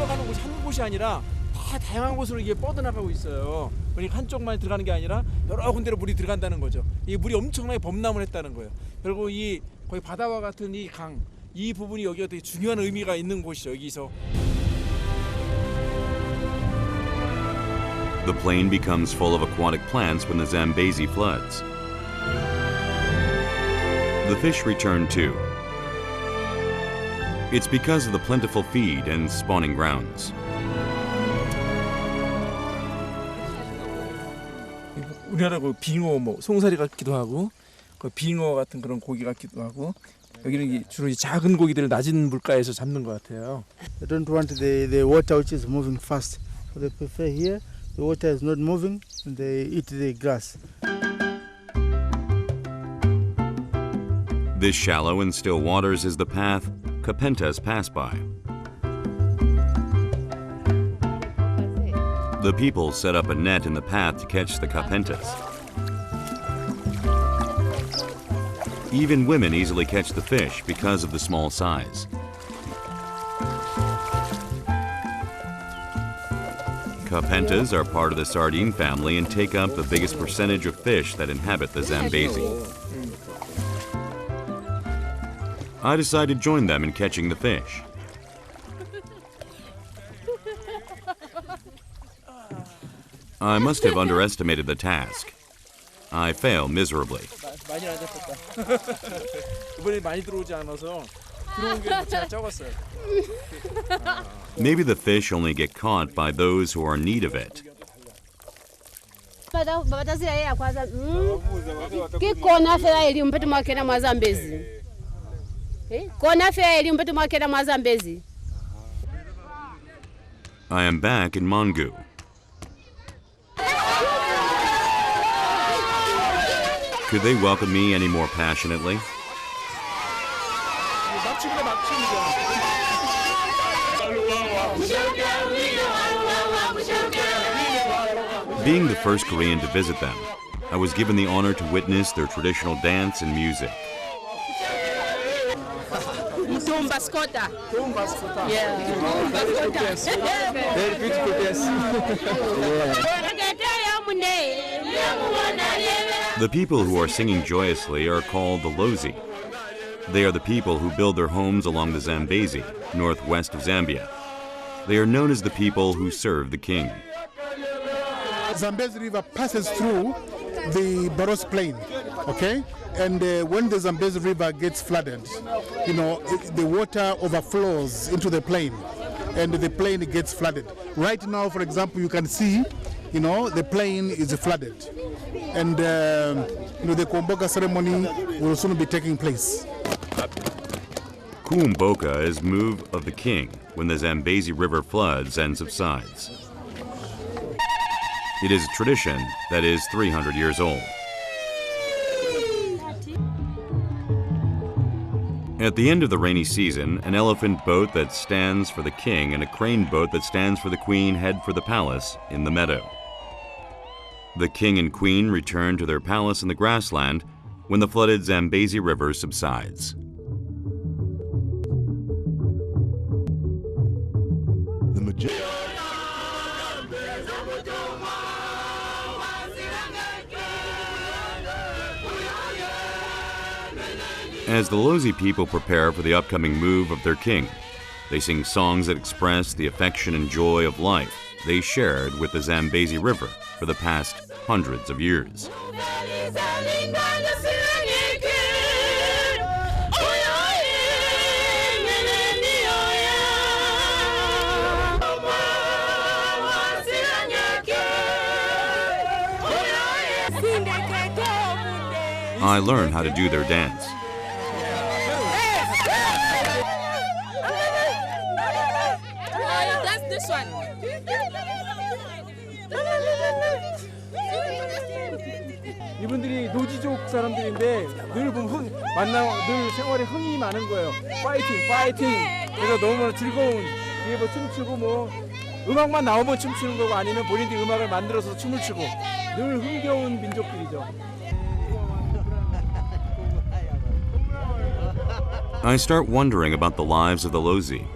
흘러가는 곳이 한 곳이 아니라 다 다양한 곳으로 이게 뻗어나가고 있어요. 그러니까 한쪽만 들어가는 게 아니라 여러 군데로 물이 들어간다는 거죠. 이 물이 엄청나게 범람을 했다는 거예요. 그리고 이 거의 바다와 같은 이 강, 이 부분이 여기가 되게 중요한 의미가 있는 곳이죠. 여기서. The plain becomes full of aquatic plants when the Zambezi floods. The fish return too. It's because of the plentiful feed and spawning grounds. 우리나라 그 빙어, 뭐 송사리 같기도 하고, 그 빙어 같은 그런 고기 같기도 하고, 여기는 주로 이 작은 고기들을 낮은 물가에서 잡는 것 같아요. They don't want the water which is moving fast, so they prefer here. The water is not moving, and they eat the grass. This shallow and still waters is the path capentas pass by. The people set up a net in the path to catch the capentas. Even women easily catch the fish because of the small size. Capentas are part of the sardine family and take up the biggest percentage of fish that inhabit the Zambezi. I decided to join them in catching the fish. I must have underestimated the task. I fail miserably. 많이 안 잡혔다. 이번에 많이 들어오지 않아서 들어온 게 제가 적었어요. Maybe the fish only get caught by those who are in need of it. Kona fera ili mpete mwakena mwa Zambezi. Kona fera ili mpete mwakena mwa Zambezi. I am back in Mangu. Could they welcome me any more passionately? Being the first Korean to visit them, I was given the honor to witness their traditional dance and music. Very beautiful dance. The people who are singing joyously are called the Lozi. They are the people who build their homes along the Zambezi, northwest of Zambia. They are known as the people who serve the king. Zambezi River passes through the Baros Plain, okay? And when the Zambezi River gets flooded, the water overflows into the plain, and the plain gets flooded. Right now, for example, you can see, the plain is flooded, and the Kuomboka ceremony will soon be taking place. Kuomboka is move of the king when the Zambezi River floods and subsides. It is a tradition that is 300 years old. At the end of the rainy season, an elephant boat that stands for the king and a crane boat that stands for the queen head for the palace in the meadow. The king and queen return to their palace in the grassland when the flooded Zambezi River subsides. As the Lozi people prepare for the upcoming move of their king, they sing songs that express the affection and joy of life they shared with the Zambezi River for the past hundreds of years. I learned how to do their dance. This one. 이분들이 노지족 사람들인데 늘 보면 늘 생활에 흥이 많은 거예요. 파이팅. 그래서 너무 즐거운 이게 뭐 춤추고 뭐 음악만 나오면 춤추는 거고 아니면 본인들이 음악을 만들어서 춤을 추고 늘 흥겨운 민족들이죠. I start wondering about the lives of the Lozi.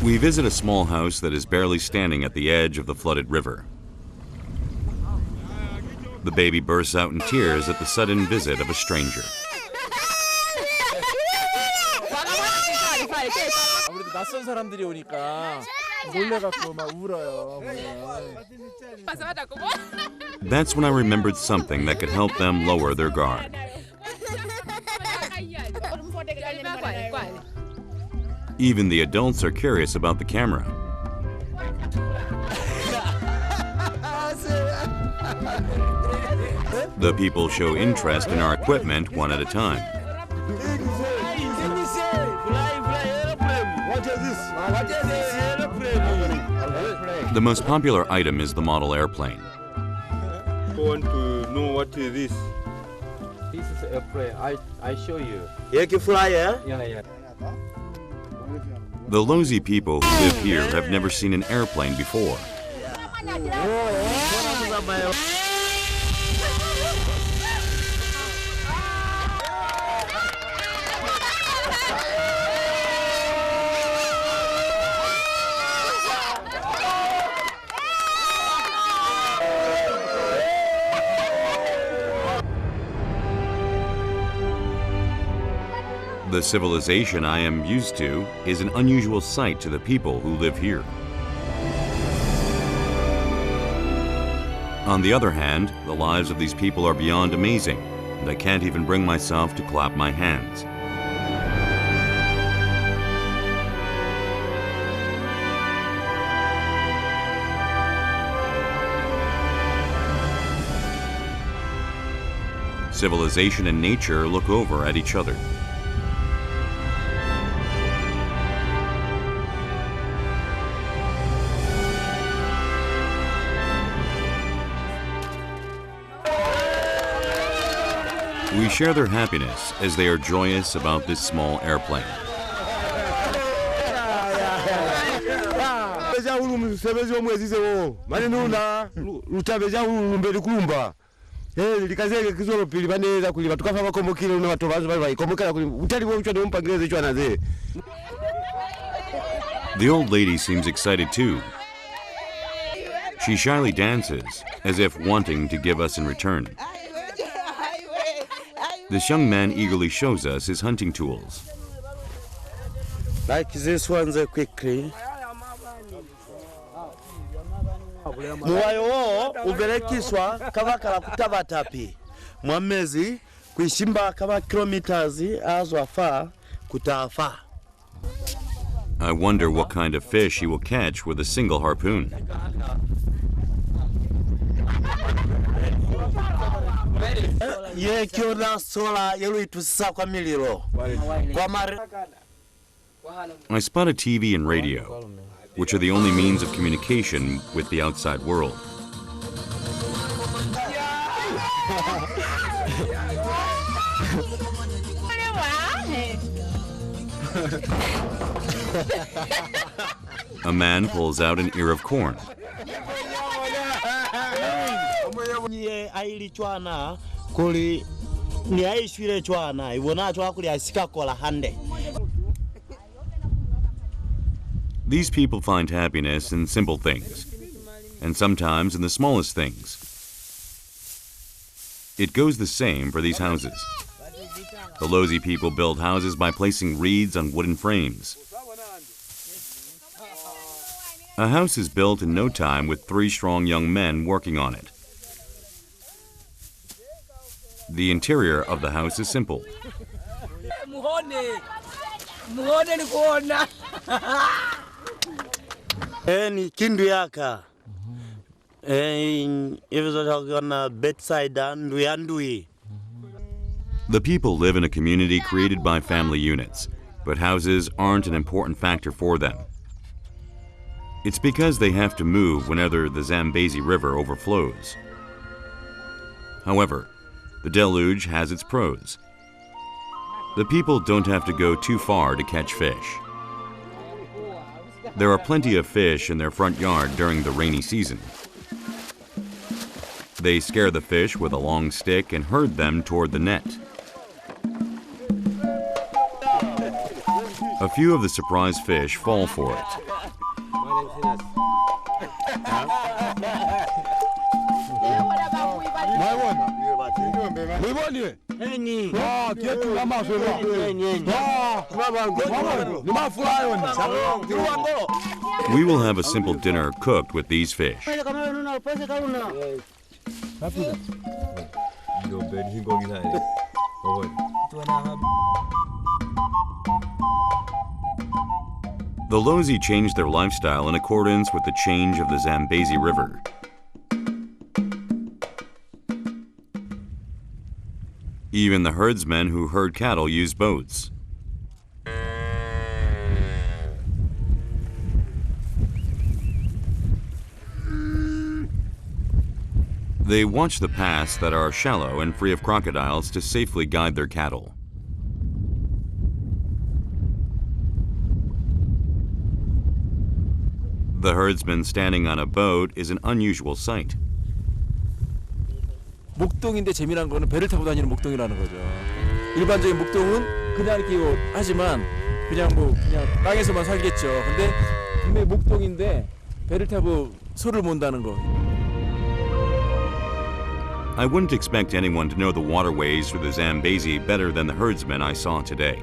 We visit a small house that is barely standing at the edge of the flooded river. The baby bursts out in tears at the sudden visit of a stranger. 아무래도 낯선 사람들이 오니까 놀래갖고 막 울어요. That's when I remembered something that could help them lower their guard. Even the adults are curious about the camera. The people show interest in our equipment one at a time. The most popular item is the model airplane. I want to know what is this. This is airplane. I show you. You can fly, yeah? Yeah. The Lozi people who live here have never seen an airplane before. The civilization I am used to is an unusual sight to the people who live here. On the other hand, the lives of these people are beyond amazing, and I can't even bring myself to clap my hands. Civilization and nature look over at each other. We share their happiness as they are joyous about this small airplane. The old lady seems excited too. She shyly dances, as if wanting to give us in return. This young man eagerly shows us his hunting tools. Like this one, quickly. Muwayo uberekiswa kama kala kutabatapi. Mwamezi kuishimba kama kilometers azwa fa kutafa. I wonder what kind of fish he will catch with a single harpoon. I spot a TV and radio, which are the only means of communication with the outside world. A man pulls out an ear of corn. These people find happiness in simple things, and sometimes in the smallest things. It goes the same for these houses. The Lozi people build houses by placing reeds on wooden frames. A house is built in no time with 3 strong young men working on it. The interior of the house is simple. The people live in a community created by family units, but houses aren't an important factor for them. It's because they have to move whenever the Zambezi River overflows. However, the deluge has its pros. The people don't have to go too far to catch fish. There are plenty of fish in their front yard during the rainy season. They scare the fish with a long stick and herd them toward the net. A few of the surprise fish fall for it. We will have a simple dinner cooked with these fish. The Lozi changed their lifestyle in accordance with the change of the Zambezi River. Even the herdsmen who herd cattle use boats. They watch the paths that are shallow and free of crocodiles to safely guide their cattle. The herdsman standing on a boat is an unusual sight. 목동인데 재미난 거는 배를 타고 다니는 목동이라는 거죠. 일반적인 목동은 그냥 이렇게 하지만 그냥 땅에서만 살겠죠. 근데 분명히 목동인데 배를 타고 소를 몬다는 거. I wouldn't expect anyone to know the waterways through the Zambezi better than the herdsmen I saw today.